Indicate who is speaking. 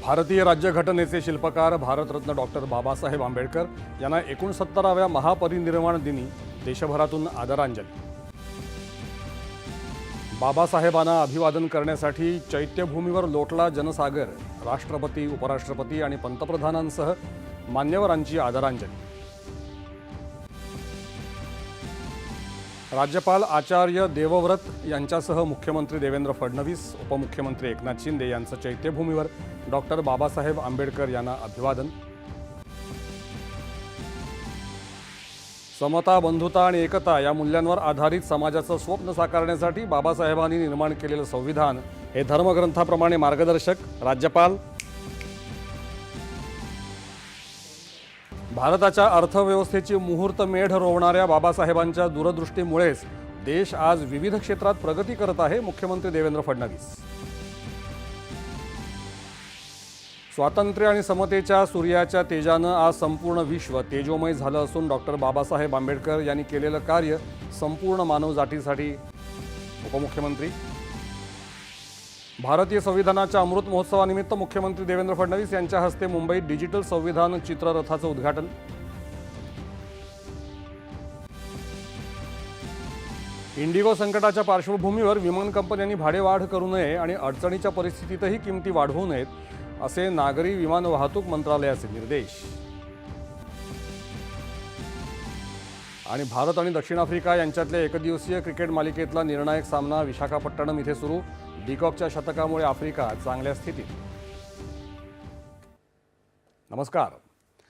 Speaker 1: भारतीय राज्यघटनेचे शिल्पकार भारतरत्न डॉक्टर बाबासाहेब आंबेडकर यांना 69व्या महापरिनिर्वाण दिनी देशभरातून आदरांजली। बाबासाहेबांना अभिवादन करण्यासाठी चैत्यभूमीवर लोटला जनसागर। राष्ट्रपती, उपराष्ट्रपती आणि पंतप्रधानांसह मान्यवरांची आदरांजली। राज्यपाल आचार्य देवव्रत यांच्यासह मुख्यमंत्री देवेंद्र फडणवीस, उपमुख्यमंत्री एकनाथ शिंदे यांचं चैत्यभूमीवर डॉक्टर बाबासाहेब आंबेडकर यांना अभिवादन। समता, बंधुता आणि एकता या मूल्यांवर आधारित समाजाचं स्वप्न साकारण्यासाठी बाबासाहेबांनी निर्माण केलेलं संविधान हे धर्मग्रंथाप्रमाणे मार्गदर्शक। राज्यपाल भारताच्या अर्थव्यवस्थेची मुहूर्तमेढ रोवणाऱ्या बाबासाहेबांच्या दूरदृष्टीमुळेच देश आज विविध क्षेत्रात प्रगती करत आहे। मुख्यमंत्री देवेंद्र फडणवीस। स्वातंत्र्य आणि समतेच्या सूर्याच्या तेजानं आज संपूर्ण विश्व तेजोमय झालं असून डॉक्टर बाबासाहेब आंबेडकर यांनी केलेलं कार्य संपूर्ण मानवजातीसाठी। उपमुख्यमंत्री। भारतीय संविधानाच्या अमृत महोत्सवानिमित्त मुख्यमंत्री देवेंद्र फडणवीस यांच्या हस्ते मुंबईत डिजिटल संविधान चित्ररथाचं उद्घाटन। इंडिगो संकटाच्या पार्श्वभूमीवर विमान कंपन्यांनी भाडेवाढ करू नये आणि अडचणीच्या परिस्थितीतही किमती वाढवू नयेत असे नागरी विमान वाहतूक मंत्रालयाचे निर्देश। आणि भारत आणि दक्षिण आफ्रिका यांच्यातल्या एकदिवसीय क्रिकेट मालिकेतला निर्णायक सामना विशाखापट्टणम इथे सुरू। डिकॉकच्या शतकामुळे आफ्रिका चांगल्या स्थितीत। नमस्कार।